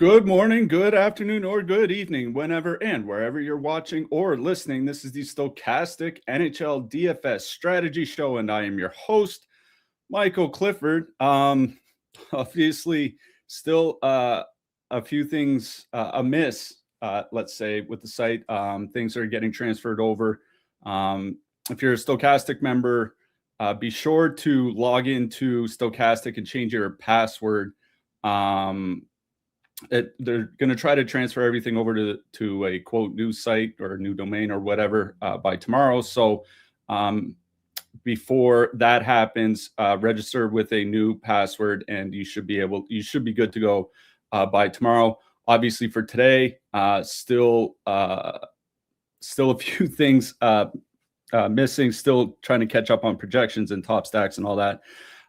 Good morning, good afternoon, or good evening, whenever and wherever you're watching or listening. This is the Stochastic NHL DFS Strategy Show, and I am your host, Michael Clifford. Obviously, still a few things amiss, let's say, with the site. Things are getting transferred over. If you're a Stochastic member, be sure to log into Stochastic and change your password. They're going to try to transfer everything over to a quote new site or a new domain or whatever by tomorrow. So before that happens, register with a new password, and you should be good to go by tomorrow. Obviously, for today, still a few things missing. Still trying to catch up on projections and top stacks and all that.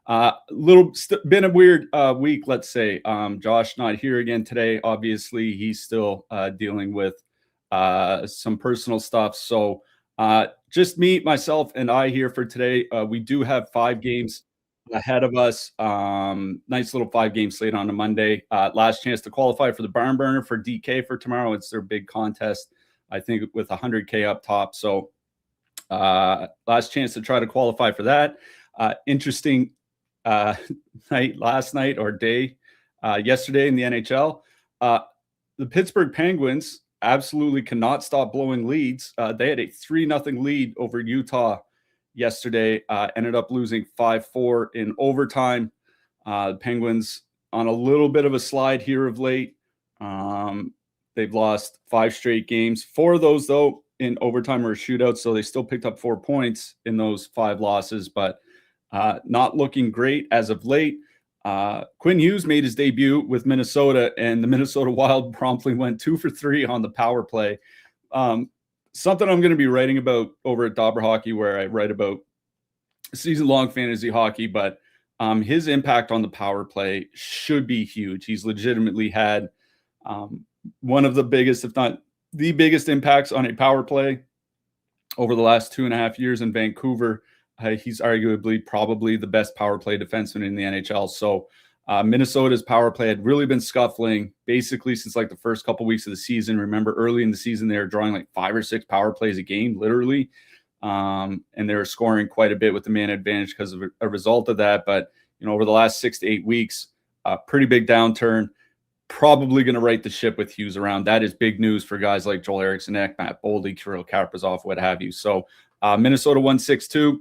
Been a weird week, let's say. Josh not here again today. Obviously, he's still dealing with some personal stuff. So just me, myself, and I here for today. We do have 5 games ahead of us. Nice little 5-game slate on a Monday. Last chance to qualify for the barn burner for DK for tomorrow. It's their big contest, I think, with 100K up top. So last chance to try to qualify for that. Interesting last night or day yesterday in the NHL. The Pittsburgh Penguins absolutely cannot stop blowing leads. They had a 3-0 lead over Utah yesterday, ended up losing 5-4 in overtime. The Penguins on a little bit of a slide here of late. They've lost 5 straight games. 4 of those, though, in overtime or shootouts, so they still picked up 4 points in those 5 losses, but not looking great as of late. Quinn Hughes made his debut with Minnesota, and the Minnesota Wild promptly went 2 for 3 on the power play. Something I'm going to be writing about over at Dobber Hockey, where I write about season-long fantasy hockey, but his impact on the power play should be huge. He's legitimately had one of the biggest, if not the biggest, impacts on a power play over the last 2.5 years in Vancouver. He's arguably probably the best power play defenseman in the NHL. So Minnesota's power play had really been scuffling basically since like the first couple weeks of the season. Remember, early in the season, they were drawing like 5 or 6 power plays a game, literally. And they were scoring quite a bit with the man advantage because of a result of that. But, over the last 6 to 8 weeks, pretty big downturn. Probably going to right the ship with Hughes around. That is big news for guys like Joel Eriksson, Matt Boldy, Kirill Kaprizov, what have you. So Minnesota 1-6-2.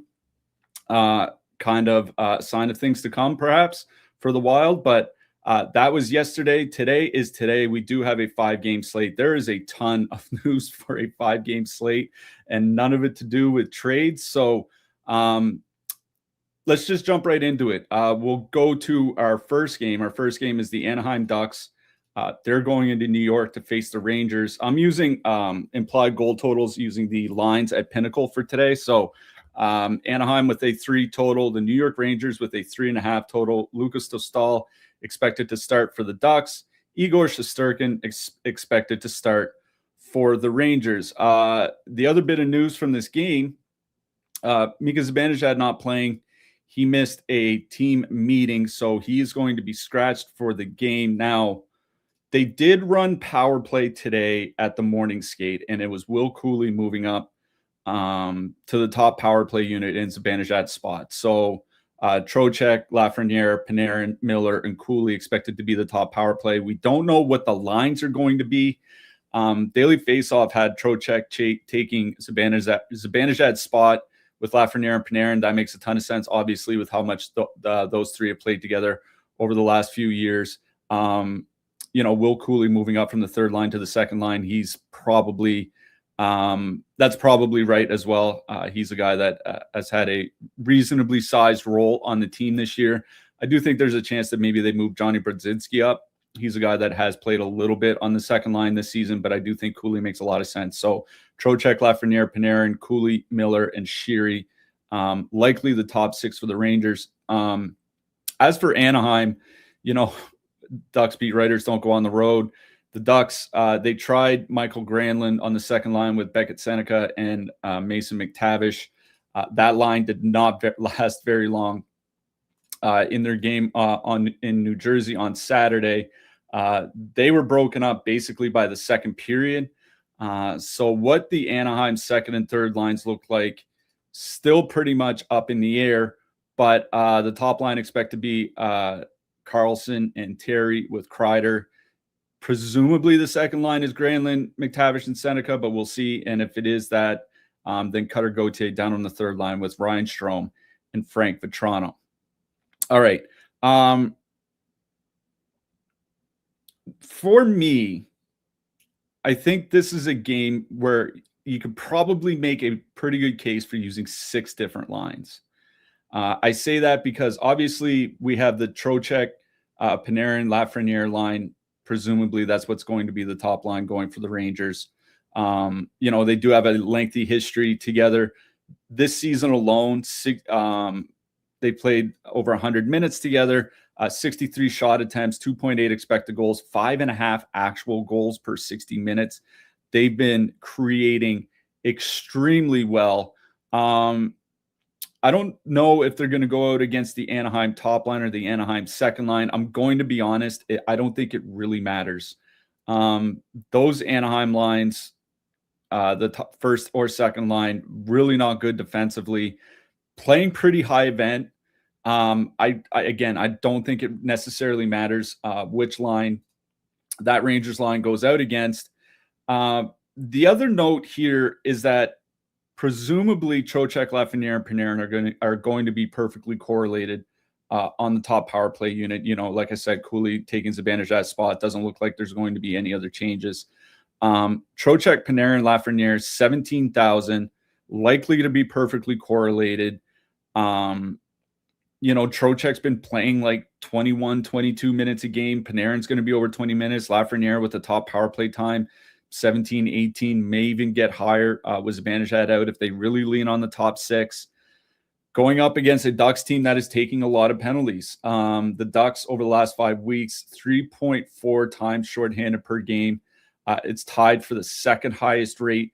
Kind of a sign of things to come, perhaps, for the Wild. But that was yesterday. Today is today. We do have a 5-game slate. There is a ton of news for a 5-game slate, and none of it to do with trades. So let's just jump right into it. We'll go to our first game. Our first game is the Anaheim Ducks. They're going into New York to face the Rangers. I'm using implied goal totals using the lines at Pinnacle for today. So Anaheim with a 3 total, the New York Rangers with a 3.5 total. Lucas Dostal expected to start for the Ducks. Igor Shesterkin expected to start for the Rangers. The other bit of news from this game, Mika Zibanejad not playing. He missed a team meeting, so he is going to be scratched for the game. Now, they did run power play today at the morning skate, and it was Will Cooley moving up to the top power play unit in Zibanejad's spot. So Trocheck, Lafreniere, Panarin, Miller, and Cooley expected to be the top power play. We don't know what the lines are going to be. Daily Faceoff had Trocheck taking Zibanejad's spot with Lafreniere and Panarin. That makes a ton of sense, obviously, with how much those 3 have played together over the last few years. Will Cooley moving up from the 3rd line to the 2nd line. He's probably that's probably right as well. He's a guy that has had a reasonably sized role on the team this year. I do think there's a chance that maybe they move Johnny Brodzinski up. He's a guy that has played a little bit on the 2nd line this season, but I do think Cooley makes a lot of sense. So Trocheck, Lafreniere, Panarin, Cooley, Miller, and Sheary, likely the top 6 for the Rangers. As for Anaheim, Ducks beat writers don't go on the road. The Ducks, they tried Michael Granlund on the 2nd line with Beckett Seneca and Mason McTavish. That line did not last very long. In their game in New Jersey on Saturday, They were broken up basically by the second period. So what the Anaheim second and third lines look like, still pretty much up in the air, but the top line expect to be Carlson and Terry with Kreider. Presumably the second line is Granlund, McTavish, and Seneca, but we'll see. And if it is that, then Cutter Gauthier down on the third line with Ryan Strome and Frank Vetrano. All right. For me, I think this is a game where you could probably make a pretty good case for using 6 different lines. I say that because obviously we have the Trocheck, Panarin, Lafreniere line. Presumably that's what's going to be the top line going for the Rangers. They do have a lengthy history together. This season alone, they played over 100 minutes together, 63 shot attempts, 2.8 expected goals, 5.5 actual goals per 60 minutes. They've been creating extremely well. I don't know if they're going to go out against the Anaheim top line or the Anaheim second line. I'm going to be honest. I don't think it really matters. Those Anaheim lines, the first or second line, really not good defensively, playing pretty high event. I don't think it necessarily matters which line that Rangers line goes out against. The other note here is that presumably Trocheck, Lafreniere, and Panarin are going to be perfectly correlated on the top power play unit. Like I said, Cooley taking advantage of that spot. Doesn't look like there's going to be any other changes. Trocheck, Panarin, Lafreniere, 17,000, likely to be perfectly correlated. Trocheck's been playing like 21, 22 minutes a game. Panarin's going to be over 20 minutes. Lafreniere with the top power play time, 17, 18, may even get higher. Was advantage that out if they really lean on the top 6. Going up against a Ducks team that is taking a lot of penalties. The Ducks over the last 5 weeks, 3.4 times shorthanded per game. It's tied for the second highest rate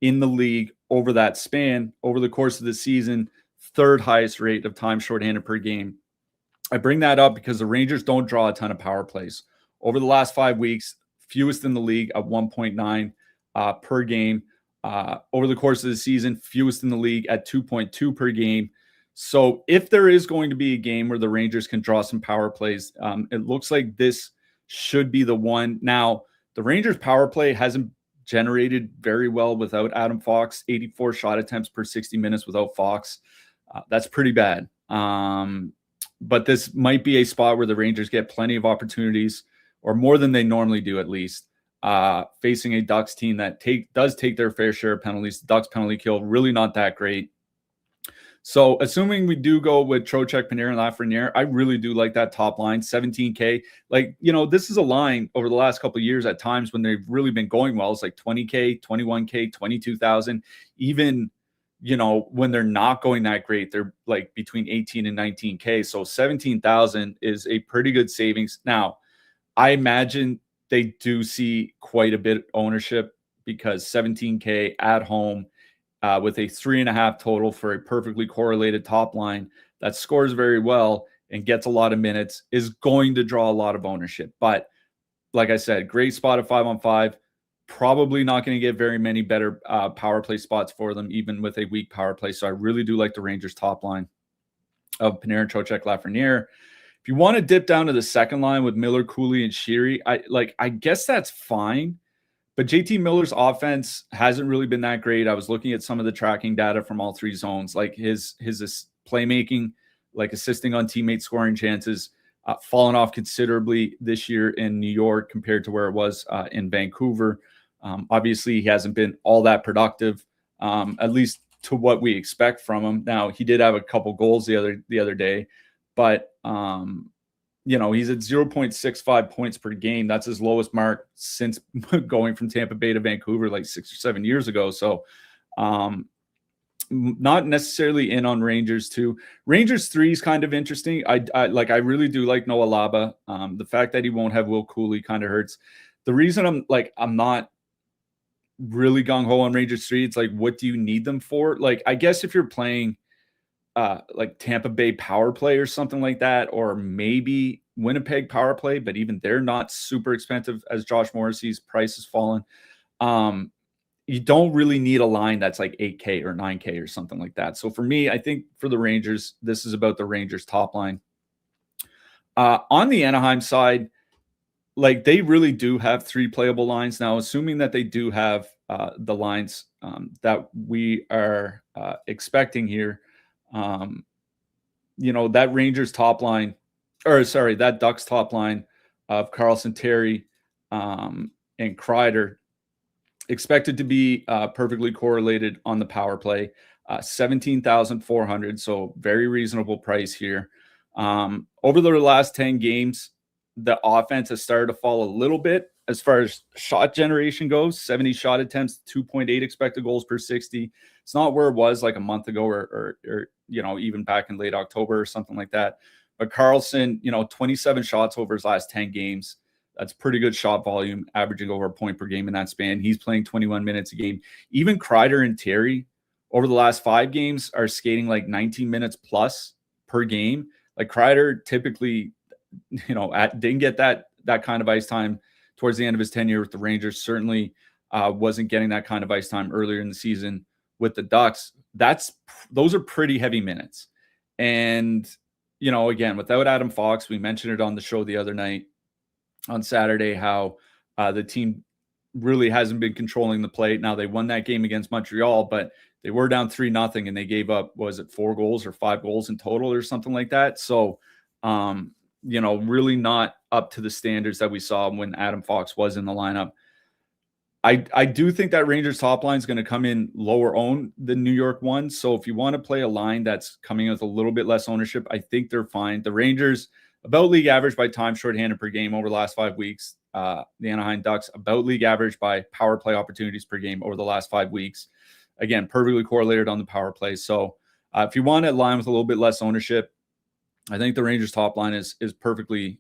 in the league over that span. Over the course of the season, third highest rate of time shorthanded per game. I bring that up because the Rangers don't draw a ton of power plays. Over the last 5 weeks, fewest in the league at 1.9 per game. Over the course of the season, fewest in the league at 2.2 per game. So if there is going to be a game where the Rangers can draw some power plays, it looks like this should be the one. Now, the Rangers power play hasn't generated very well without Adam Fox, 84 shot attempts per 60 minutes without Fox. That's pretty bad. But this might be a spot where the Rangers get plenty of opportunities, or more than they normally do at least, facing a Ducks team that does take their fair share of penalties. The Ducks penalty kill, really not that great. So assuming we do go with Trocheck, Panarin, Lafreniere, I really do like that top line, 17K. This is a line over the last couple of years at times when they've really been going well. It's like 20K, 21K, 22,000. Even, when they're not going that great, they're like between 18 and 19K. So 17,000 is a pretty good savings. Now, I imagine they do see quite a bit of ownership because 17K at home with a 3.5 total for a perfectly correlated top line that scores very well and gets a lot of minutes is going to draw a lot of ownership. But like I said, great spot at 5-on-5. Probably not going to get very many better power play spots for them, even with a weak power play. So I really do like the Rangers top line of Panarin, Trocheck, Lafreniere. If you want to dip down to the second line with Miller, Cooley, and Sheary, I guess that's fine. But JT Miller's offense hasn't really been that great. I was looking at some of the tracking data from all 3 zones, like his playmaking, like assisting on teammate scoring chances, fallen off considerably this year in New York compared to where it was in Vancouver. Obviously, he hasn't been all that productive, at least to what we expect from him. Now, he did have a couple goals the other day, but he's at 0.65 points per game. That's his lowest mark since going from Tampa Bay to Vancouver like 6 or 7 years ago. So not necessarily in on Rangers 2. Rangers 3 is kind of interesting. I really do like Noah Laba. The fact that he won't have Will Cooley kind of hurts. The reason I'm not really gung-ho on Rangers 3, it's like, what do you need them for? Like, I guess if you're playing like Tampa Bay power play or something like that, or maybe Winnipeg power play, but even they're not super expensive as Josh Morrissey's price has fallen. You don't really need a line that's like 8K or 9K or something like that. So for me, I think for the Rangers, this is about the Rangers top line. On the Anaheim side, like they really do have 3 playable lines now, assuming that they do have the lines that we are expecting here. That Rangers top line, that Ducks top line of Carlson, Terry, and Kreider expected to be perfectly correlated on the power play, 17,400. So very reasonable price here. Over the last 10 games, the offense has started to fall a little bit as far as shot generation goes. 70 shot attempts, 2.8 expected goals per 60. It's not where it was like a month ago or even back in late October or something like that. But Carlson, 27 shots over his last 10 games. That's pretty good shot volume, averaging over a point per game in that span. He's playing 21 minutes a game. Even Kreider and Terry over the last 5 games are skating like 19 minutes plus per game. Like Kreider typically, didn't get that kind of ice time towards the end of his tenure with the Rangers. Certainly wasn't getting that kind of ice time earlier in the season with the Ducks. Those are pretty heavy minutes. And, again, without Adam Fox, we mentioned it on the show the other night on Saturday, how the team really hasn't been controlling the plate. Now they won that game against Montreal, but they were down 3-0 and they gave up, was it 4 goals or 5 goals in total or something like that? So, really not up to the standards that we saw when Adam Fox was in the lineup. I do think that Rangers top line is going to come in lower owned than New York one. So if you want to play a line that's coming with a little bit less ownership, I think they're fine. The Rangers, about league average by time shorthanded per game over the last 5 weeks. The Anaheim Ducks, about league average by power play opportunities per game over the last 5 weeks. Again, perfectly correlated on the power play. So if you want a line with a little bit less ownership, I think the Rangers top line is perfectly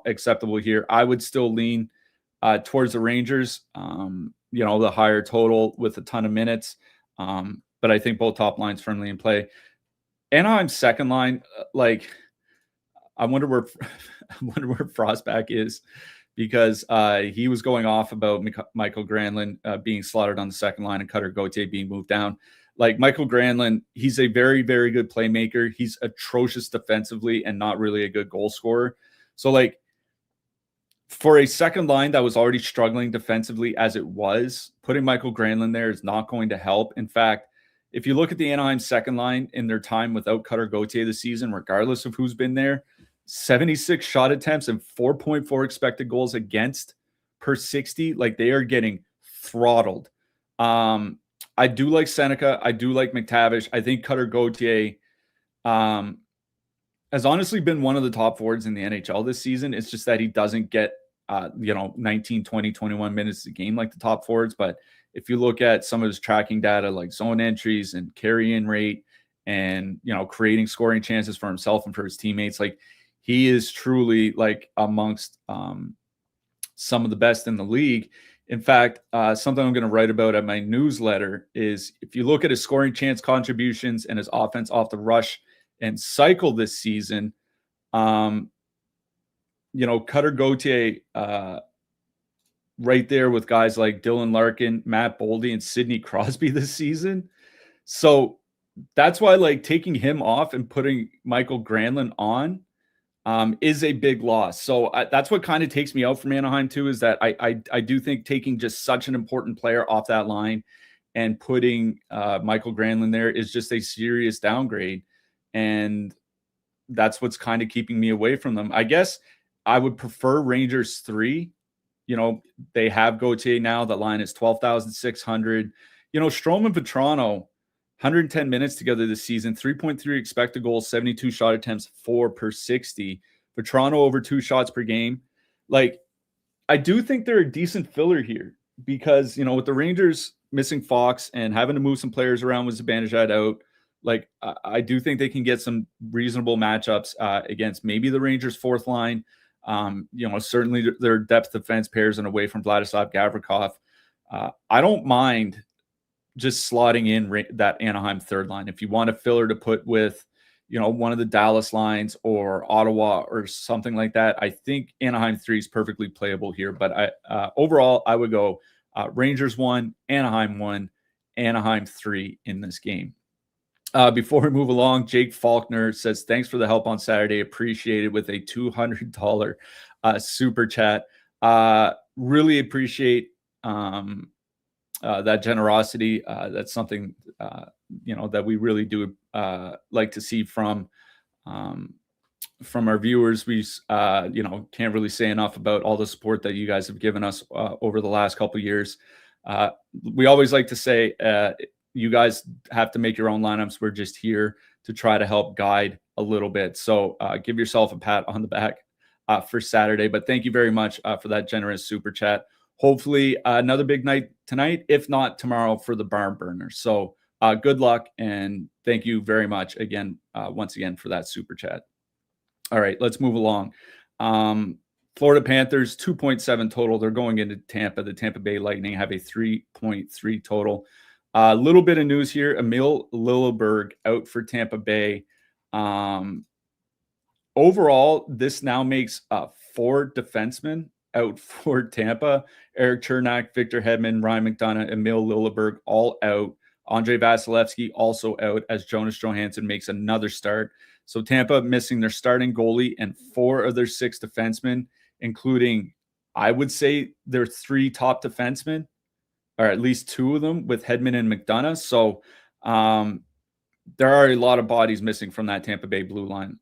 acceptable here. I would still lean towards the Rangers, the higher total with a ton of minutes. But I think both top lines firmly in play. Anaheim's second line, I wonder where Frostback is, because he was going off about Michael Granlund being slaughtered on the second line and Cutter Gauthier being moved down. Like Michael Granlund, he's a very, very good playmaker. He's atrocious defensively and not really a good goal scorer. So for a second line that was already struggling defensively as it was, putting Michael Granlund there is not going to help. In fact, if you look at the Anaheim second line in their time without Cutter Gauthier this season, regardless of who's been there, 76 shot attempts and 4.4 expected goals against per 60. Like they are getting throttled. I do like Seneca. I do like McTavish. I think Cutter Gauthier has honestly been one of the top forwards in the NHL this season. It's just that he doesn't get 19, 20, 21 minutes a game like the top forwards. But if you look at some of his tracking data, like zone entries and carry-in rate and, creating scoring chances for himself and for his teammates, like he is truly like amongst some of the best in the league. In fact, something I'm going to write about at my newsletter is if you look at his scoring chance contributions and his offense off the rush and cycle this season, Cutter Gauthier right there with guys like Dylan Larkin, Matt Boldy, and Sidney Crosby this season. So that's why taking him off and putting Michael Granlund on is a big loss. So that's what kind of takes me out from Anaheim too, is that I do think taking just such an important player off that line and putting Michael Granlund there is just a serious downgrade. And that's what's kind of keeping me away from them. I guess I would prefer Rangers 3. They have Gauthier now. The line is 12,600. Strome and Vetrano, 110 minutes together this season, 3.3 expected goals, 72 shot attempts, 4 per 60. Vetrano over 2 shots per game. I do think they're a decent filler here because, with the Rangers missing Fox and having to move some players around with Zibanejad out, I do think they can get some reasonable matchups against maybe the Rangers' fourth line. Certainly their depth defense pairs and away from Vladislav Gavrikov. I don't mind just slotting in that Anaheim third line. If you want a filler to put with, one of the Dallas lines or Ottawa or something like that, I think Anaheim 3 is perfectly playable here. But overall, I would go Rangers 1, Anaheim 1, Anaheim 3 in this game. Before we move along, Jake Faulkner says, thanks for the help on Saturday. Appreciate it, with a $200 super chat. Really appreciate that generosity. That's something, that we really do like to see from our viewers. We, can't really say enough about all the support that you guys have given us over the last couple of years. We always like to say, you guys have to make your own lineups. We're just here to try to help guide a little bit. So give yourself a pat on the back for Saturday. But thank you very much for that generous super chat. Hopefully another big night tonight, if not tomorrow, for the barn burner. So good luck, and thank you very much again, once again, for that super chat. All right, let's move along. Florida Panthers, 2.7 total. They're going into Tampa. The Tampa Bay Lightning have a 3.3 total. A little bit of news here. Emil Lilleberg out for Tampa Bay. Overall, this now makes 4 defensemen out for Tampa. Eric Chernak, Victor Hedman, Ryan McDonough, Emil Lilleberg, all out. Andrei Vasilevsky also out, as Jonas Johansson makes another start. So Tampa missing their starting goalie and 4 of their 6 defensemen, including, I would say, their 3 top defensemen, or at least 2 of them, with Hedman and McDonough. So there are a lot of bodies missing from that Tampa Bay blue line.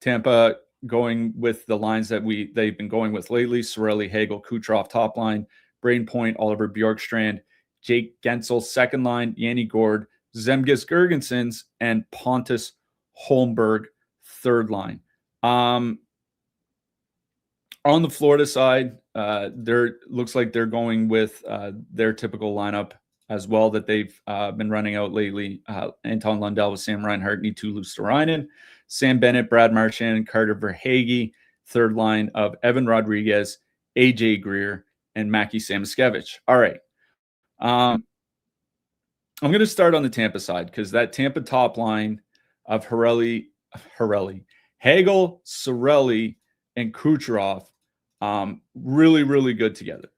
Tampa going with the lines that they've been going with lately: Cirelli, Hagel, Kucherov top line, Braden Point, Oliver Bjorkstrand, Jake Gensel second line, Yanni Gord, Zemgus Girgensons, and Pontus Holmberg third line. On the Florida side, looks like they're going with their typical lineup as well that they've been running out lately. Anton Lundell with Sam Reinhart, Nitu Luosterainen, Sam Bennett, Brad Marchand, Carter Verhaeghe, third line of Evan Rodriguez, AJ Greer, and Mackie Samoskevich. All right. I'm going to start on the Tampa side, because that Tampa top line of Hagel, Cirelli, and Kucherov, really, really good together.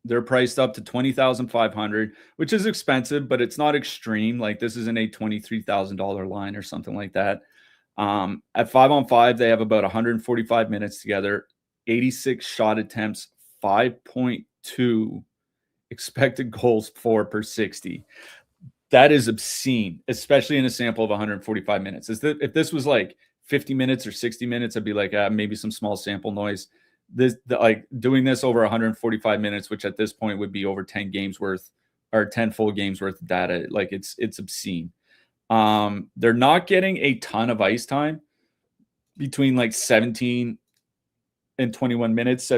They're priced up to $20,500, which is expensive, but it's not extreme. Like, this isn't a $23,000 line or something like that. At 5-on-5, they have about 145 minutes together, 86 shot attempts, 5.2 expected goals for per 60. That is obscene, especially in a sample of 145 minutes. If this was like 50 minutes or 60 minutes, I'd be like, maybe some small sample noise. Doing this over 145 minutes, which at this point would be over 10 games worth, or 10 full games worth of data. Like, it's obscene. They're not getting a ton of ice time, between like 17 and 21 minutes,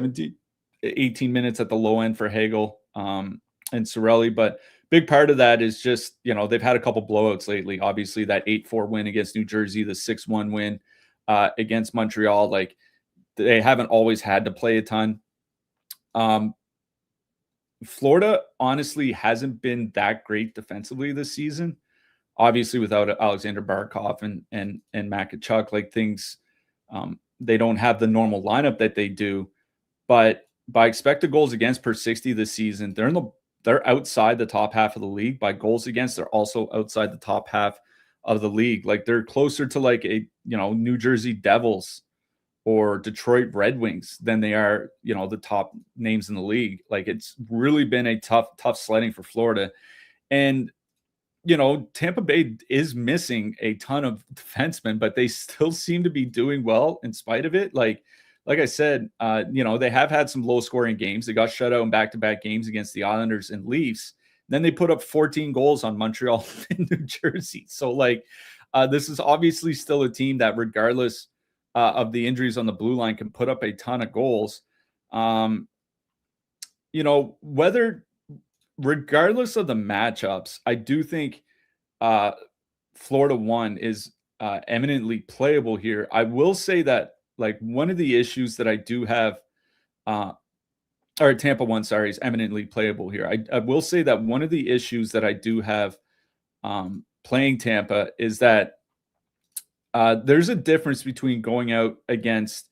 18 minutes at the low end for Hagel and Cirelli. But big part of that is just, they've had a couple blowouts lately. Obviously, that 8-4 win against New Jersey, the 6-1 win against Montreal. Like, they haven't always had to play a ton. Florida honestly hasn't been that great defensively this season. Obviously, without Alexander Barkov and Matt Tkachuk, like, things, they don't have the normal lineup that they do. But by expected goals against per 60 this season, they're outside the top half of the league. By goals against, they're also outside the top half of the league. Like, they're closer to like a New Jersey Devils or Detroit Red Wings than they are, the top names in the league. Like, it's really been a tough sledding for Florida. And, Tampa Bay is missing a ton of defensemen, but they still seem to be doing well in spite of it. Like I said, they have had some low scoring games. They got shut out in back-to-back games against the Islanders and Leafs. Then they put up 14 goals on Montreal and New Jersey. So this is obviously still a team that, regardless of the injuries on the blue line, can put up a ton of goals. Regardless of the matchups, I do think Florida 1 is eminently playable here. I will say that, like, one of the issues that I do have, or Tampa 1, sorry, is eminently playable here. I will say that one of the issues that I do have playing Tampa is that there's a difference between going out against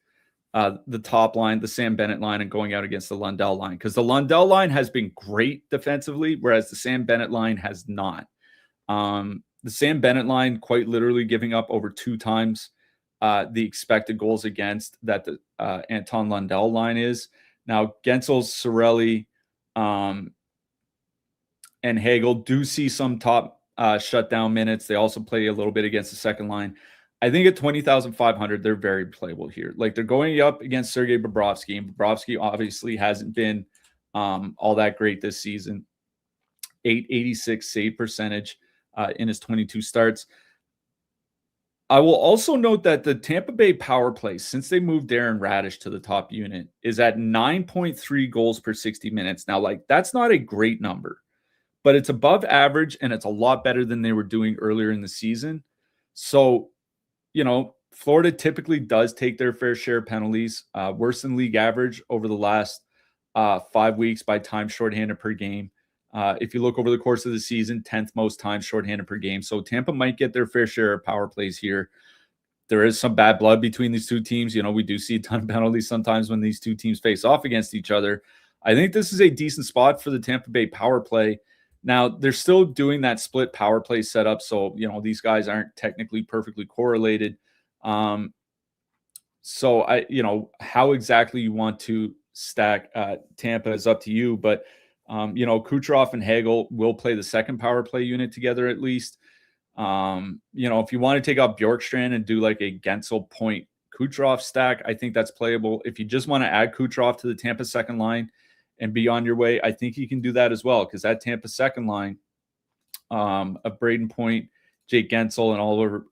the top line, the Sam Bennett line, and going out against the Lundell line, because the Lundell line has been great defensively, whereas the Sam Bennett line has not. The Sam Bennett line quite literally giving up over 2 times the expected goals against that the Anton Lundell line is. Now, Gensel, Cirelli, and Hagel do see some top shutdown minutes. They also play a little bit against the second line. I think at 20,500, they're very playable here. Like, they're going up against Sergei Bobrovsky, and Bobrovsky obviously hasn't been all that great this season. 886 save percentage in his 22 starts. I will also note that the Tampa Bay power play, since they moved Darren Radish to the top unit, is at 9.3 goals per 60 minutes. Now, like, that's not a great number, but it's above average, and it's a lot better than they were doing earlier in the season. So, you know, Florida typically does take their fair share of penalties, worse than league average over the last 5 weeks by time shorthanded per game. If you look over the course of the season, 10th most times shorthanded per game. So Tampa might get their fair share of power plays here. There is some bad blood between these two teams. You know, we do see a ton of penalties sometimes when these two teams face off against each other. I think this is a decent spot for the Tampa Bay power play. Now, they're still doing that split power play setup, so, you know, these guys aren't technically perfectly correlated. So, you know, how exactly you want to stack Tampa is up to you, but, you know, Kucherov and Hagel will play the second power play unit together at least. You know, if you want to take out Bjorkstrand and do like a Gensel Point Kucherov stack, I think that's playable. If you just want to add Kucherov to the Tampa second line and be on your way, I think you can do that as well, because that Tampa second line of Braden Point, Jake Gensel, and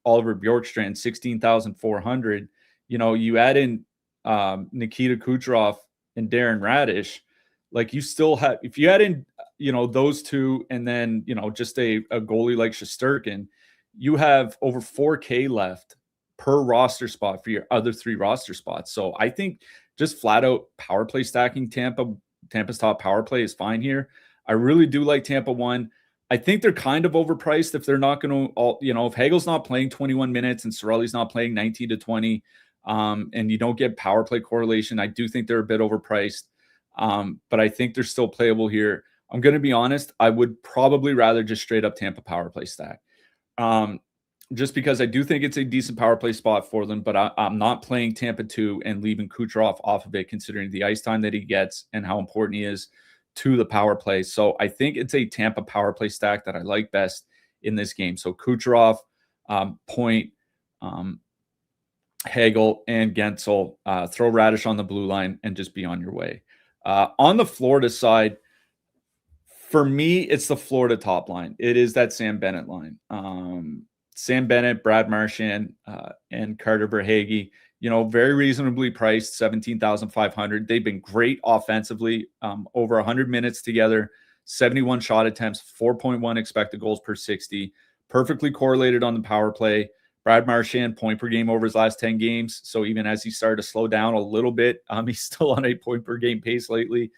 Oliver Bjorkstrand, 16,400. You know, you add in Nikita Kucherov and Darren Radish, like, you still have, if you add in, you know, those two, and then, you know, just a goalie like Shesterkin, you have over 4K left per roster spot for your other 3 roster spots. So I think just flat out power play stacking Tampa's top power play is fine here. I really do like Tampa 1. I think they're kind of overpriced if they're not going to, you know, if Hagel's not playing 21 minutes and Cirelli's not playing 19 to 20, and you don't get power play correlation, I do think they're a bit overpriced. But I think they're still playable here. I'm going to be honest, I would probably rather just straight up Tampa power play stack. Just because I do think it's a decent power play spot for them, but I'm not playing Tampa 2 and leaving Kucherov off of it, considering the ice time that he gets and how important he is to the power play. So I think it's a Tampa power play stack that I like best in this game. So Kucherov, Point, Hagel, and Gensel, throw Radish on the blue line and just be on your way. On the Florida side, for me, it's the Florida top line. It is that Sam Bennett line. Sam Bennett, Brad Marchand, and Carter Verhaeghe, you know, very reasonably priced, 17,500. They've been great offensively, over 100 minutes together, 71 shot attempts, 4.1 expected goals per 60, perfectly correlated on the power play. Brad Marchand, point per game over his last 10 games. So even as he started to slow down a little bit, he's still on a point per game pace lately.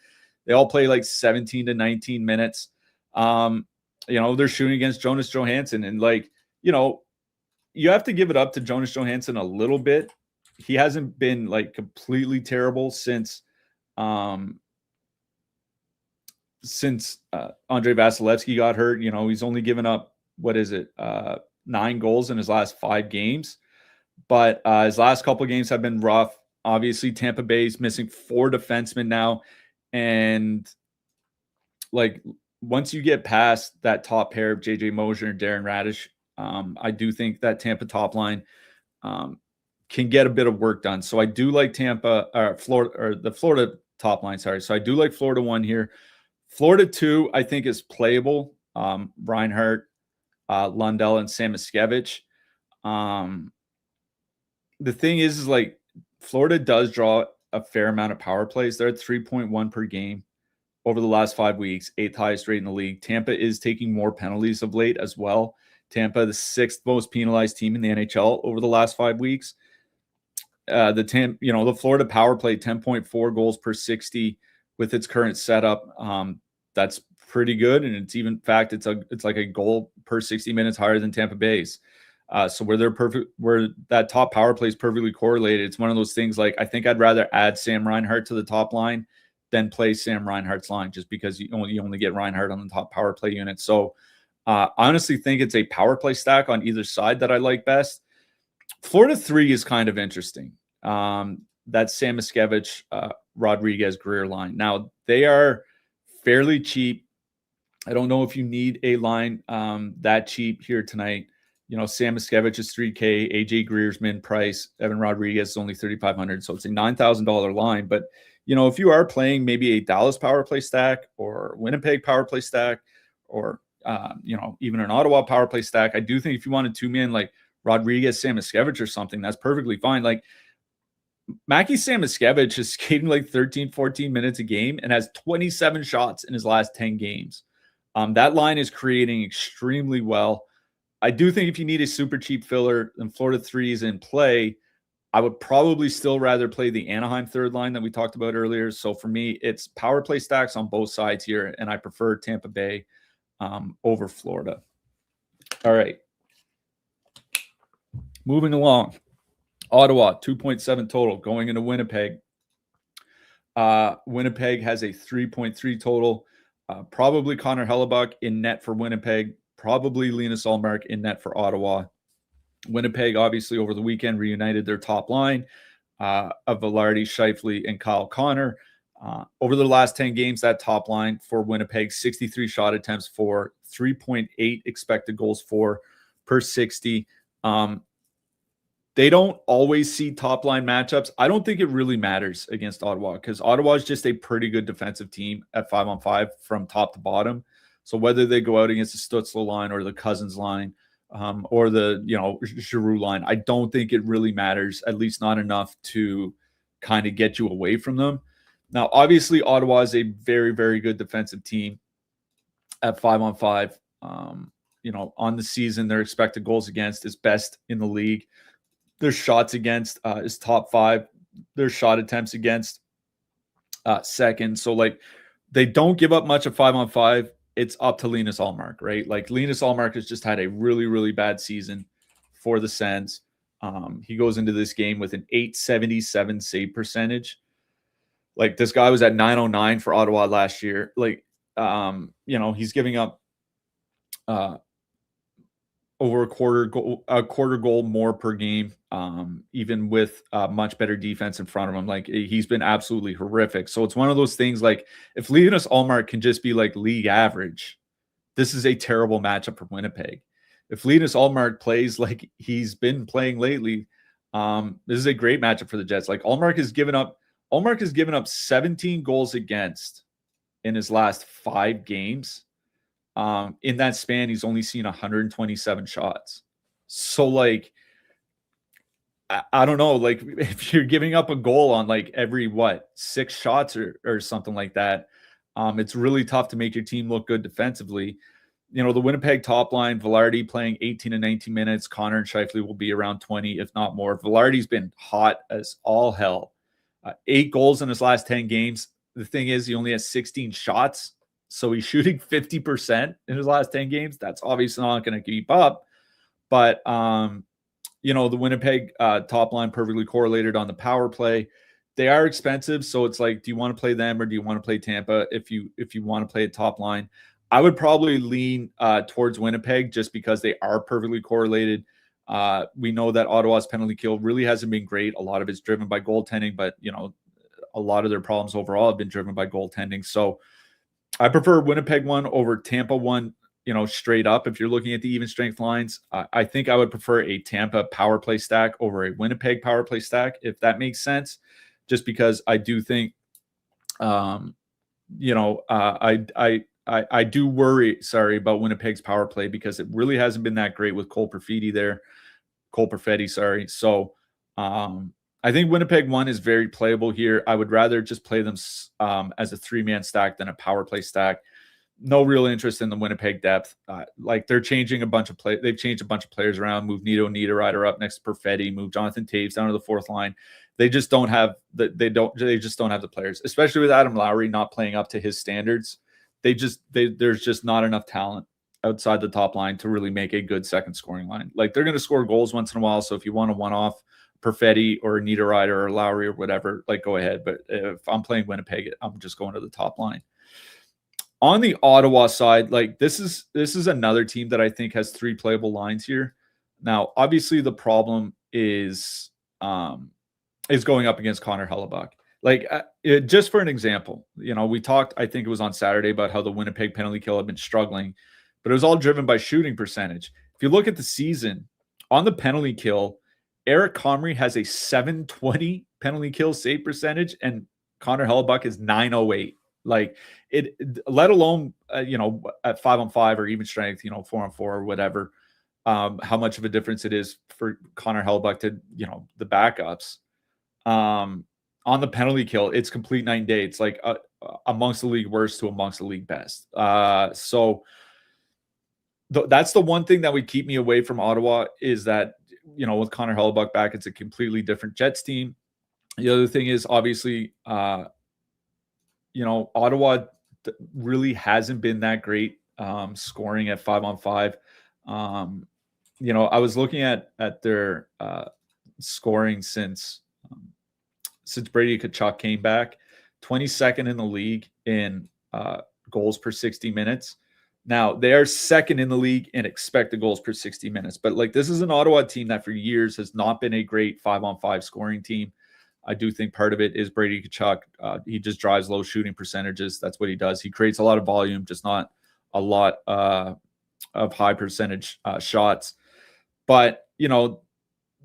They all play like 17 to 19 minutes. You know, they're shooting against Jonas Johansson, and, like, you know, you have to give it up to Jonas Johansson a little bit. He hasn't been like completely terrible since Andrei Vasilevsky got hurt. You know, he's only given up, 9 goals in his last 5 games, but his last couple of games have been rough. Obviously, Tampa Bay's missing 4 defensemen now, and, like, once you get past that top pair of JJ Moser and Darren Radish, I do think that Tampa top line can get a bit of work done. So I do like the Florida top line. Sorry. So I do like Florida 1 here. Florida 2, I think, is playable. Reinhart, Lundell, and Samoskevich. The thing is like, Florida does draw a fair amount of power plays. They're at 3.1 per game over the last 5 weeks, 8th highest rate in the league. Tampa is taking more penalties of late as well. Tampa, the 6th most penalized team in the NHL over the last 5 weeks. The Florida power play, 10.4 goals per 60 with its current setup. That's pretty good, and it's even, in fact, it's like a goal per 60 minutes higher than Tampa Bay's. So where that top power play is perfectly correlated. It's one of those things like I think I'd rather add Sam Reinhart to the top line than play Sam Reinhart's line, just because you only get Reinhart on the top power play unit. So I honestly think it's a power play stack on either side that I like best. Florida 3 is kind of interesting. That's Sam Miskevich, Rodriguez, Greer line. Now they are fairly cheap. I don't know if you need a line that cheap here tonight. Sam Miskevich is $3K, AJ Greer's min price, Evan Rodriguez is only $3,500, so it's a $9,000 line. But if you are playing maybe a Dallas power play stack or Winnipeg power play stack, or even an Ottawa power play stack, I do think if you wanted two-man like Rodriguez, Sam Miskevich or something, that's perfectly fine. Like Mackie Sam Miskevich is skating like 13, 14 minutes a game and has 27 shots in his last 10 games. That line is creating extremely well. I do think if you need a super cheap filler and Florida 3 is in play, I would probably still rather play the Anaheim third line that we talked about earlier. So for me, it's power play stacks on both sides here, and I prefer Tampa Bay over Florida. All right. Moving along. Ottawa, 2.7 total going into Winnipeg. Winnipeg has a 3.3 total. Probably Connor Hellebuck in net for Winnipeg. Probably Linus Ullmark in net for Ottawa. Winnipeg, obviously, over the weekend, reunited their top line of Velarde, Scheifele, and Kyle Connor. Over the last 10 games, that top line for Winnipeg, 63 shot attempts for, 3.8 expected goals for per 60. They don't always see top line matchups. I don't think it really matters against Ottawa because Ottawa is just a pretty good defensive team at 5-on-5 from top to bottom. So whether they go out against the Stützle line or the Cousins line or the Giroux line, I don't think it really matters, at least not enough to kind of get you away from them. Now, obviously, Ottawa is a very, very good defensive team at 5-on-5. On the season, their expected goals against is best in the league. Their shots against is top 5. Their shot attempts against second. So, they don't give up much at 5-on-5. It's up to Linus Ullmark, right? Like, Linus Ullmark has just had a really, really bad season for the Sens. He goes into this game with an .877 save percentage. Like, this guy was at .909 for Ottawa last year. Like, he's giving up over a quarter goal more per game, even with much better defense in front of him. Like, he's been absolutely horrific. So it's one of those things, like, if Linus Ullmark can just be like league average, this is a terrible matchup for Winnipeg. If Linus Ullmark plays like he's been playing lately, this is a great matchup for the Jets. Like, Ullmark has given up 17 goals against in his last 5 games. In that span, he's only seen 127 shots. So, like, I don't know, like, if you're giving up a goal on like every 6 shots or something like that, it's really tough to make your team look good defensively. The Winnipeg top line, Velarde playing 18 and 19 minutes. Connor and Scheifele will be around 20, if not more. Velarde's been hot as all hell. 8 goals in his last 10 games. The thing is, he only has 16 shots. So he's shooting 50% in his last 10 games. That's obviously not going to keep up. But, the Winnipeg top line perfectly correlated on the power play. They are expensive. So it's like, do you want to play them or do you want to play Tampa if you want to play a top line? I would probably lean towards Winnipeg just because they are perfectly correlated. We know that Ottawa's penalty kill really hasn't been great. A lot of it's driven by goaltending, but, a lot of their problems overall have been driven by goaltending. So I prefer Winnipeg 1 over Tampa 1, straight up. If you're looking at the even strength lines, I think I would prefer a Tampa power play stack over a Winnipeg power play stack, if that makes sense, just because I do think, I do worry, about Winnipeg's power play because it really hasn't been that great with Cole Perfetti, sorry. So, I think Winnipeg 1 is very playable here. I would rather just play them as a 3-man stack than a power play stack. No real interest in the Winnipeg depth. They're changing a bunch of They've changed a bunch of players around. Move Nito Niederreiter up next to Perfetti. Move Jonathan Taves down to the 4th line. They just don't have they just don't have the players, especially with Adam Lowry not playing up to his standards. there's just not enough talent outside the top line to really make a good second scoring line. Like, they're going to score goals once in a while. So if you want a one-off Perfetti or a Niederreiter or a Lowry or whatever, like, go ahead. But if I'm playing Winnipeg, I'm just going to the top line. On the Ottawa side, like, this is another team that I think has 3 playable lines here. Now, obviously, the problem is going up against Connor Hellebuyck. Like, just for an example, we talked, I think it was on Saturday, about how the Winnipeg penalty kill had been struggling, but it was all driven by shooting percentage. If you look at the season, on the penalty kill, Eric Comrie has a 720 penalty kill save percentage, and Connor Hellebuyck is 908. Like, it, let alone, at 5-on-5 or even strength, 4-on-4 or whatever, how much of a difference it is for Connor Hellebuyck to, the backups. On the penalty kill, it's complete night and day. It's like amongst the league worst to amongst the league best. So that's the one thing that would keep me away from Ottawa, is that, with Connor Hellebuyck back, it's a completely different Jets team. The other thing is, obviously, Ottawa really hasn't been that great scoring at 5-on-5. I was looking at their scoring since Brady Tkachuk came back, 22nd in the league in goals per 60 minutes. Now, they are second in the league in expected goals per 60 minutes. But, like, this is an Ottawa team that for years has not been a great 5-on-5 scoring team. I do think part of it is Brady Tkachuk. He just drives low shooting percentages. That's what he does. He creates a lot of volume, just not a lot of high percentage shots. But,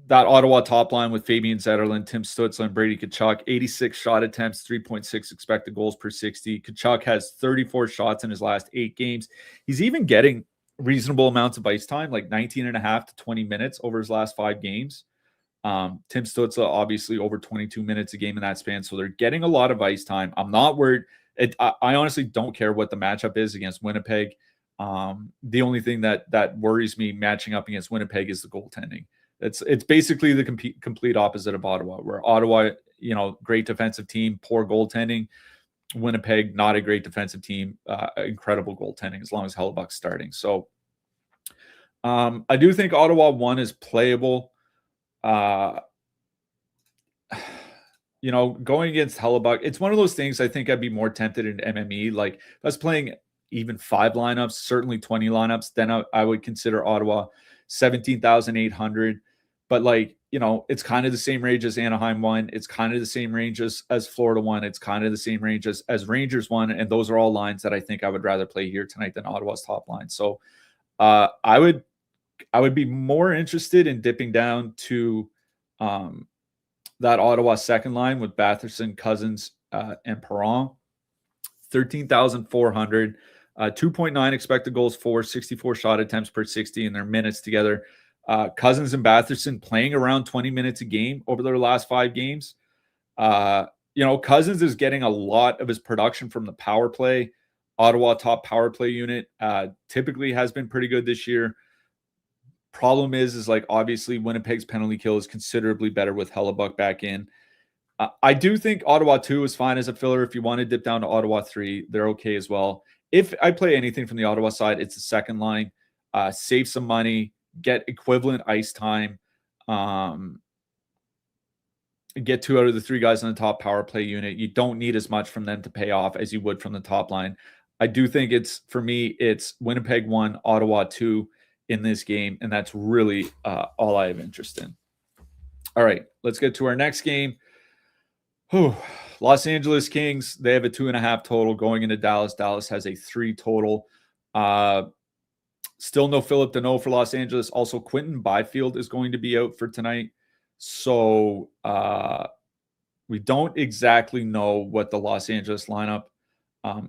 that Ottawa top line with Fabian Zetterlund, Tim Stützle, and Brady Tkachuk, 86 shot attempts, 3.6 expected goals per 60. Tkachuk has 34 shots in his last 8 games. He's even getting reasonable amounts of ice time, like 19 and a half to 20 minutes over his last 5 games. Tim Stützle, obviously, over 22 minutes a game in that span. So they're getting a lot of ice time. I'm not worried. I honestly don't care what the matchup is against Winnipeg. The only thing that worries me matching up against Winnipeg is the goaltending. It's basically the complete opposite of Ottawa, where Ottawa, great defensive team, poor goaltending. Winnipeg, not a great defensive team, incredible goaltending as long as Hellebuyck's starting. So I do think Ottawa 1 is playable. Going against Hellebuyck, it's one of those things I think I'd be more tempted in MME. Like, if I was playing even 5 lineups, certainly 20 lineups, then I would consider Ottawa 17,800. But, like, it's kind of the same range as Anaheim 1. It's kind of the same range as Florida 1. It's kind of the same range as Rangers 1. And those are all lines that I think I would rather play here tonight than Ottawa's top line. So I would be more interested in dipping down to that Ottawa second line with Batherson, Cousins, and Perron. 13,400, 2.9 expected goals for, 64 shot attempts per 60 in their minutes together. Cousins and Batherson playing around 20 minutes a game over their last 5 games. Cousins is getting a lot of his production from the power play. Ottawa top power play unit typically has been pretty good this year. Problem is like, obviously Winnipeg's penalty kill is considerably better with Hellebuyck back in. I do think Ottawa 2 is fine as a filler. If you want to dip down to Ottawa 3, they're okay as well. If I play anything from the Ottawa side, it's the second line. Save some money, get equivalent ice time, get 2 out of the 3 guys on the top power play unit. You don't need as much from them to pay off as you would from the top line. I do think it's Winnipeg 1, Ottawa 2 in this game, and that's really all I have interest in. All right, let's get to our next game. Los Angeles Kings, they have a 2.5 total going into Dallas. Dallas has a 3 total. Still no Philip Deneau for Los Angeles. Also, Quentin Byfield is going to be out for tonight. So we don't exactly know what the Los Angeles lineup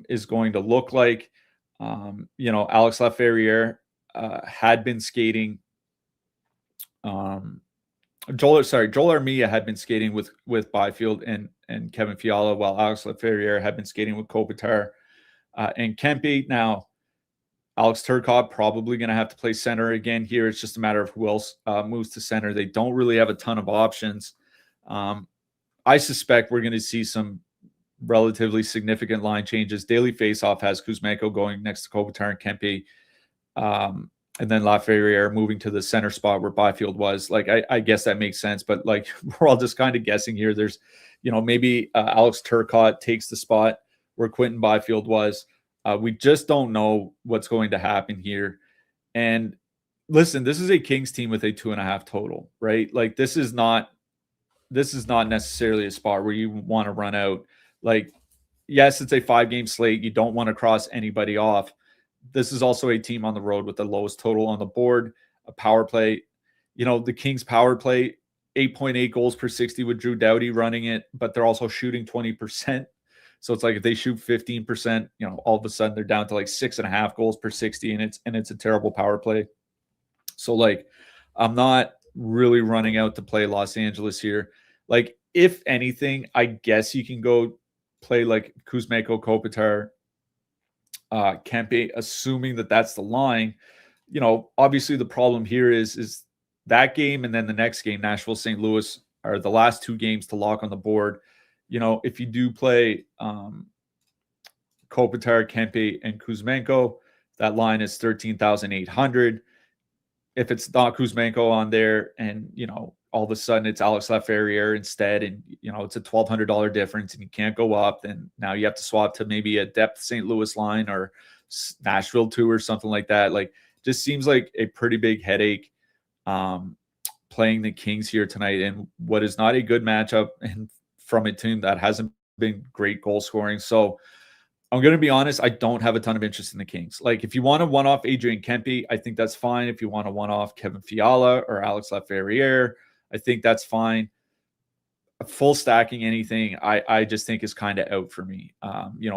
is going to look like. Alex Laferriere had been skating. Joel Armia had been skating with Byfield and Kevin Fiala, while Alex Laferriere had been skating with Kopitar and Kempe. Now, Alex Turcotte probably going to have to play center again here. It's just a matter of who else moves to center. They don't really have a ton of options. I suspect we're going to see some relatively significant line changes. Daily faceoff has Kuzmenko going next to Kopitar and Kempe. And then Laferriere moving to the center spot where Byfield was. Like, I guess that makes sense, but like, we're all just kind of guessing here. There's, maybe Alex Turcotte takes the spot where Quentin Byfield was. We just don't know what's going to happen here. And listen, this is a Kings team with a 2.5 total, right? Like, this is not necessarily a spot where you want to run out. Like, yes, it's a 5-game slate. You don't want to cross anybody off. This is also a team on the road with the lowest total on the board. A power play, the Kings power play, 8.8 goals per 60 with Drew Doughty running it, but they're also shooting 20%. So it's like if they shoot 15%, all of a sudden they're down to like 6.5 goals per 60, and it's a terrible power play. So like, I'm not really running out to play Los Angeles here. Like, if anything, I guess you can go play like Kuzmenko, Kopitar, Kempe, assuming that that's the line. Obviously the problem here is that game and then the next game, Nashville, St. Louis, are the last 2 games to lock on the board. If you do play Kopitar, Kempe, and Kuzmenko, that line is 13,800. If it's not Kuzmenko on there and, all of a sudden it's Alex Laferriere instead, and, it's a $1,200 difference and you can't go up, then now you have to swap to maybe a depth St. Louis line or Nashville 2 or something like that. Like, just seems like a pretty big headache playing the Kings here tonight in what is not a good matchup and from a team that hasn't been great goal scoring. So I'm going to be honest, I don't have a ton of interest in the Kings. Like, if you want to one-off Adrian Kempe, I think that's fine. If you want to one-off Kevin Fiala or Alex Laferriere, I think that's fine. Full stacking anything, I just think is kind of out for me.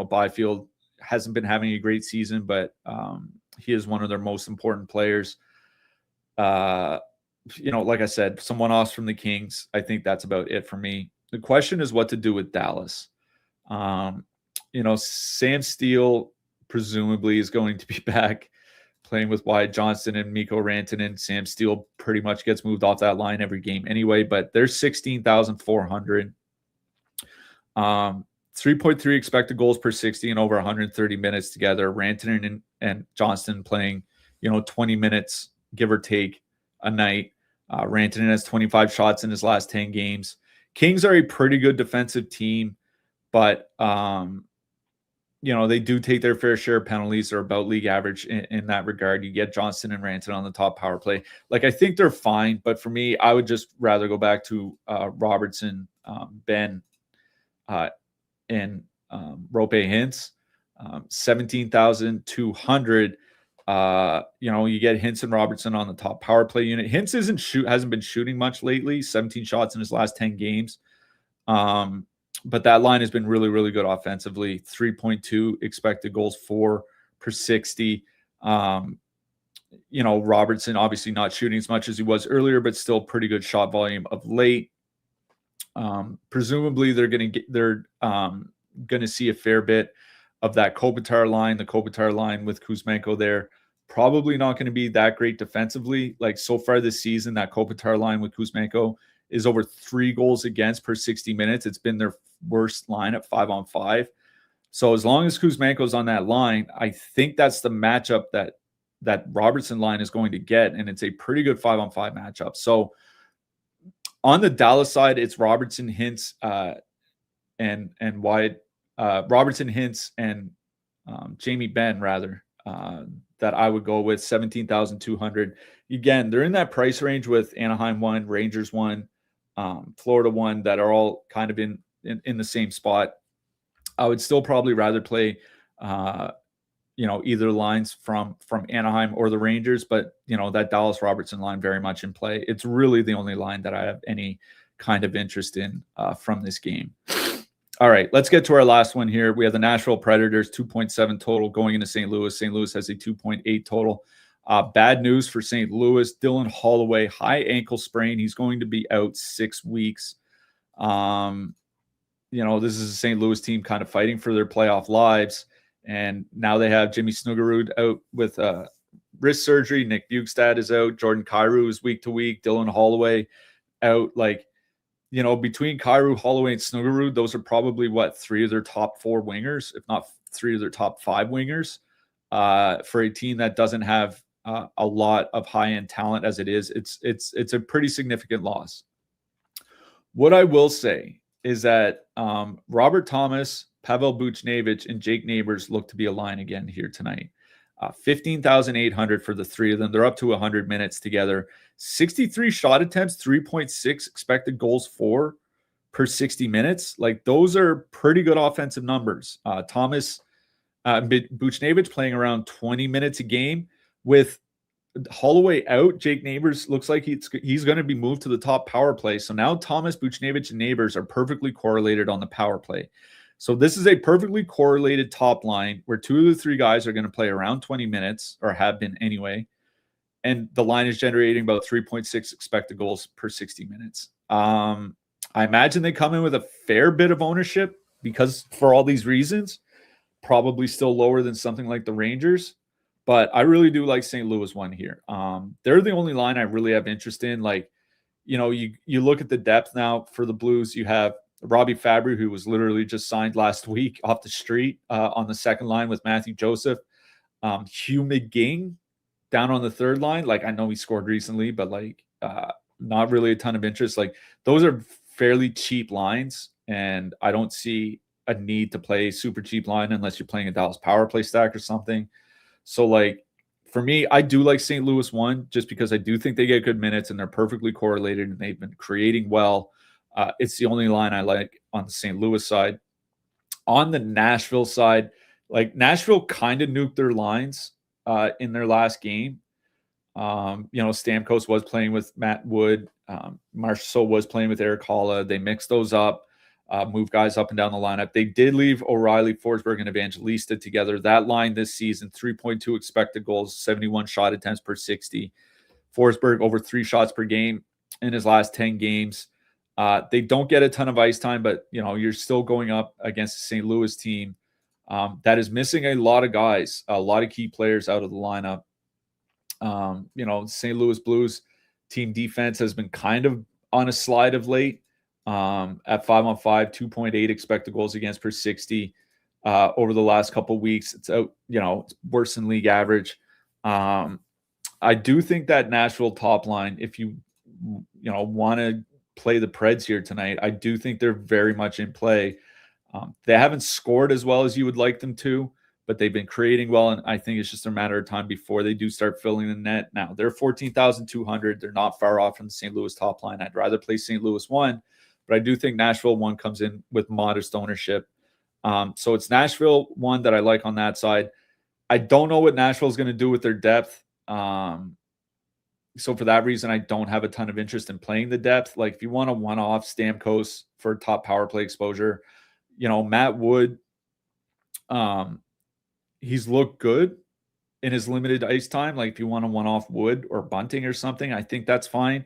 Byfield hasn't been having a great season, but he is one of their most important players. Like I said, some one-offs from the Kings. I think that's about it for me. The question is what to do with Dallas. Sam Steele presumably is going to be back playing with Wyatt Johnston and Mikko Rantanen. Sam Steele pretty much gets moved off that line every game anyway, but they're 16,400. 3.3 expected goals per 60 and over 130 minutes together. Rantanen and Johnston playing, 20 minutes, give or take, a night. Rantanen has 25 shots in his last 10 games. Kings are a pretty good defensive team, but they do take their fair share of penalties. They're about league average in that regard. You get Johnston and Rantanen on the top power play. Like, I think they're fine, but for me, I would just rather go back to Robertson, Ben, and Rope Hintz. 17,200. You get Hintz and Robertson on the top power play unit. Hintz hasn't been shooting much lately. 17 shots in his last 10 games. But that line has been really, really good offensively. 3.2 expected goals for per 60. Robertson obviously not shooting as much as he was earlier, but still pretty good shot volume of late. Presumably they're going to see a fair bit of that Kopitar line. The Kopitar line with Kuzmenko there, probably not going to be that great defensively. Like, so far this season, that Kopitar line with Kuzmenko is over 3 goals against per 60 minutes. It's been their worst line at 5-on-5. So as long as Kuzmenko's on that line, I think that's the matchup that Robertson line is going to get, and it's a pretty good 5-on-5 matchup. So on the Dallas side, it's Robertson, Hintz, and Wyatt. Robertson, Hintz, and Jamie Benn, rather, that I would go with. 17,200. Again, they're in that price range with Anaheim 1, Rangers 1, Florida 1, that are all kind of in the same spot. I would still probably rather play either lines from Anaheim or the Rangers, but that Dallas Robertson line very much in play. It's really the only line that I have any kind of interest in from this game. All right, let's get to our last one here. We have the Nashville Predators, 2.7 total going into St. Louis. St. Louis has a 2.8 total. Bad news for St. Louis. Dylan Holloway, high ankle sprain. He's going to be out 6 weeks. This is a St. Louis team kind of fighting for their playoff lives. And now they have Jimmy Snuggerud out with wrist surgery. Nick Bjugstad is out. Jordan Kyrou is week to week. Dylan Holloway out. Like, between Kyrou, Holloway, and Snuggerud, those are probably three of their top four wingers, if not three of their top five wingers. For a team that doesn't have a lot of high-end talent as it is, it's a pretty significant loss. What I will say is that Robert Thomas, Pavel Buchnevich, and Jake Neighbors look to be a line again here tonight. 15,800 for the three of them. They're up to 100 minutes together. 63 shot attempts, 3.6 expected goals for per 60 minutes. Like, those are pretty good offensive numbers. Thomas, Buchnevich playing around 20 minutes a game. With Holloway out, Jake Neighbors looks like he's going to be moved to the top power play. So now Thomas, Buchnevich, and Neighbors are perfectly correlated on the power play. So this is a perfectly correlated top line where two of the three guys are going to play around 20 minutes, or have been anyway. And the line is generating about 3.6 expected goals per 60 minutes. I imagine they come in with a fair bit of ownership because, for all these reasons, probably still lower than something like the Rangers. But I really do like St. Louis one here. They're the only line I really have interest in. Like, you look at the depth now for the Blues. You have Robbie Fabry, who was literally just signed last week off the street on the second line with Matthew Joseph. Hugh McGing down on the third line. Like, I know he scored recently, but not really a ton of interest. Like, those are fairly cheap lines, and I don't see a need to play super cheap line unless you're playing a Dallas power play stack or something. So, for me, I do like St. Louis one just because I do think they get good minutes and they're perfectly correlated and they've been creating well. It's the only line I like on the St. Louis side. On the Nashville side, Nashville kind of nuked their lines in their last game. Stamkos was playing with Matt Wood. Marchessault was playing with Eric Holla. They mixed those up. Move guys up and down the lineup. They did leave O'Reilly, Forsberg, and Evangelista together. That line this season, 3.2 expected goals, 71 shot attempts per 60. Forsberg over 3 shots per game in his last 10 games. They don't get a ton of ice time, but you're still going up against the St. Louis team that is missing a lot of guys, a lot of key players out of the lineup. St. Louis Blues team defense has been kind of on a slide of late. At 5-on-5, 2.8 expected goals against per 60 over the last couple of weeks. It's out, it's worse than league average. I do think that Nashville top line, if you want to play the Preds here tonight, I do think they're very much in play. They haven't scored as well as you would like them to, but they've been creating well, and I think it's just a matter of time before they do start filling the net. Now, they're 14,200. They're not far off from the St. Louis top line. I'd rather play St. Louis one, but I do think Nashville one comes in with modest ownership. So it's Nashville one that I like on that side. I don't know what Nashville is going to do with their depth. So for that reason, I don't have a ton of interest in playing the depth. Like, if you want a one-off Stamkos for top power play exposure, Matt Wood, he's looked good in his limited ice time. Like, if you want a one-off Wood or Bunting or something, I think that's fine.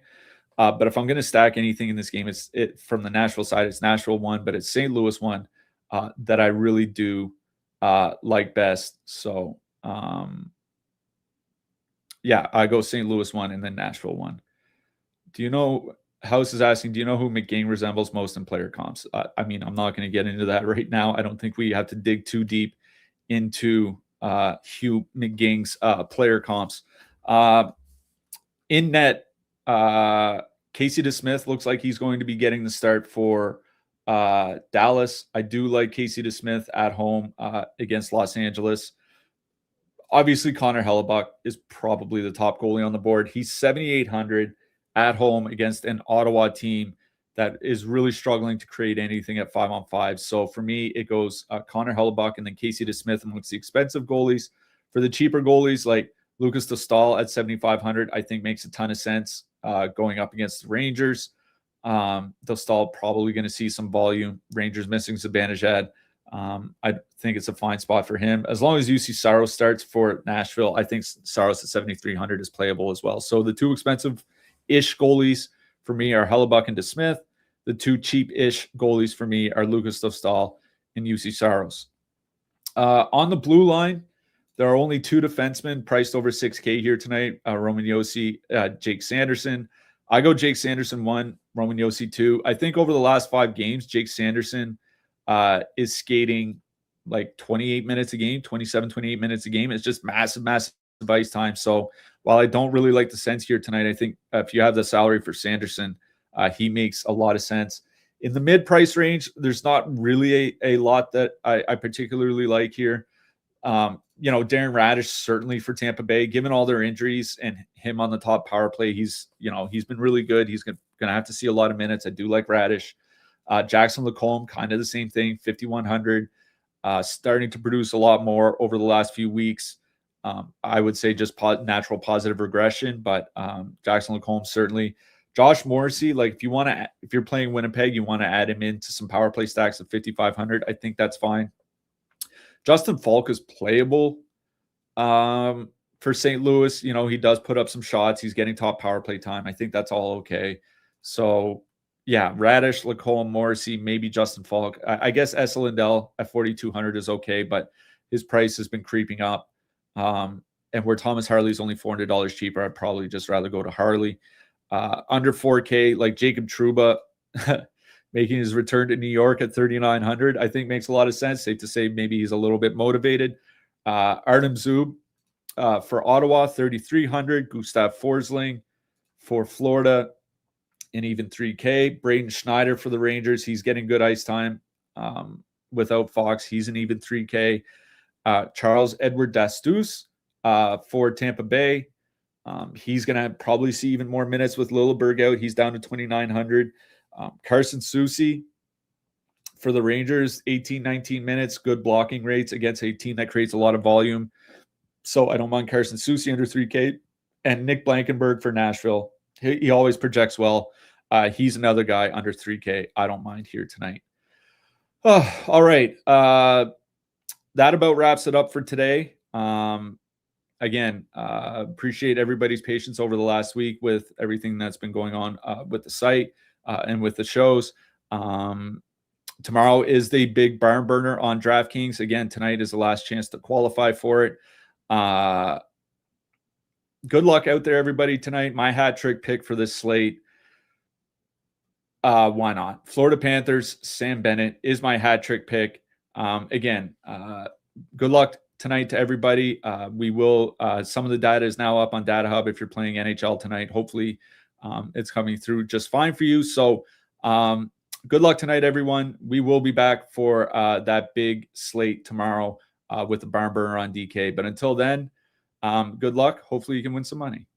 But if I'm going to stack anything in this game, it's from the Nashville side. It's Nashville one, but it's St. Louis one that I really do like best. So, I go St. Louis one and then Nashville one. House is asking, do you know who McGing resembles most in player comps? I'm not going to get into that right now. I don't think we have to dig too deep into Hugh McGing's player comps. In net, Casey DeSmith looks like he's going to be getting the start for Dallas. I do like Casey DeSmith at home against Los Angeles. Obviously, Connor Hellebuck is probably the top goalie on the board. He's 7,800 at home against an Ottawa team that is really struggling to create anything at 5-on-5. So for me, it goes Connor Hellebuck and then Casey DeSmith amongst the expensive goalies. For the cheaper goalies, like Lucas Dostal at 7,500, I think makes a ton of sense going up against the Rangers. Dostal probably going to see some volume. Rangers missing Zibanejad. I think it's a fine spot for him. As long as UC Saros starts for Nashville, I think Saros at 7,300 is playable as well. So the two expensive-ish goalies for me are Hellebuck and DeSmith. The two cheap-ish goalies for me are Lucas Dostal and UC Saros. On the blue line, there are only two defensemen priced over 6K here tonight, Roman Josi, Jake Sanderson. I go Jake Sanderson one Roman Yossi too. I think over the last 5 games, Jake Sanderson is skating like 28 minutes a game, 27, 28 minutes a game. It's just massive, massive ice time. So while I don't really like the sense here tonight, I think if you have the salary for Sanderson, he makes a lot of sense. In the mid-price range, there's not really a lot that I particularly like here. Darren Radish, certainly for Tampa Bay, given all their injuries and him on the top power play, he's been really good. He's going to have to see a lot of minutes. I do like Radish. Jackson Lacombe, kind of the same thing, 5,100, starting to produce a lot more over the last few weeks. I would say just natural positive regression, but Jackson Lacombe certainly. Josh Morrissey, like if you're playing Winnipeg, you want to add him into some power play stacks of 5,500. I think that's fine. Justin Falk is playable for St. Louis. He does put up some shots. He's getting top power play time. I think that's all okay. So, yeah, Radish, Lacombe, Morrissey, maybe Justin Falk. I guess Esa Lindell at 4,200 is okay, but his price has been creeping up. And where Thomas Harley is only $400 cheaper, I'd probably just rather go to Harley. Under 4K, like Jacob Trouba making his return to New York at 3,900, I think makes a lot of sense. Safe to say maybe he's a little bit motivated. Artem Zub for Ottawa, 3,300. Gustav Forsling for Florida, and even 3K. Braden Schneider for the Rangers. He's getting good ice time without Fox. He's an even 3K. Charles Edward Dastus for Tampa Bay. He's going to probably see even more minutes with Lilleberg out. He's down to 2,900. Carson Soucy for the Rangers, 18, 19 minutes, good blocking rates against a team that creates a lot of volume. So I don't mind Carson Soucy under 3K. And Nick Blankenberg for Nashville. He always projects well. He's another guy under 3K. I don't mind here tonight. All right. That about wraps it up for today. Again, appreciate everybody's patience over the last week with everything that's been going on with the site and with the shows. Tomorrow is the big barn burner on DraftKings. Again, tonight is the last chance to qualify for it. Good luck out there, everybody, tonight. My hat trick pick for this slate. Why not? Florida Panthers, Sam Bennett is my hat trick pick. Again, good luck tonight to everybody. We will, some of the data is now up on Data Hub if you're playing NHL tonight. Hopefully it's coming through just fine for you. So good luck tonight, everyone. We will be back for that big slate tomorrow with the barn burner on DK. But until then, good luck. Hopefully you can win some money.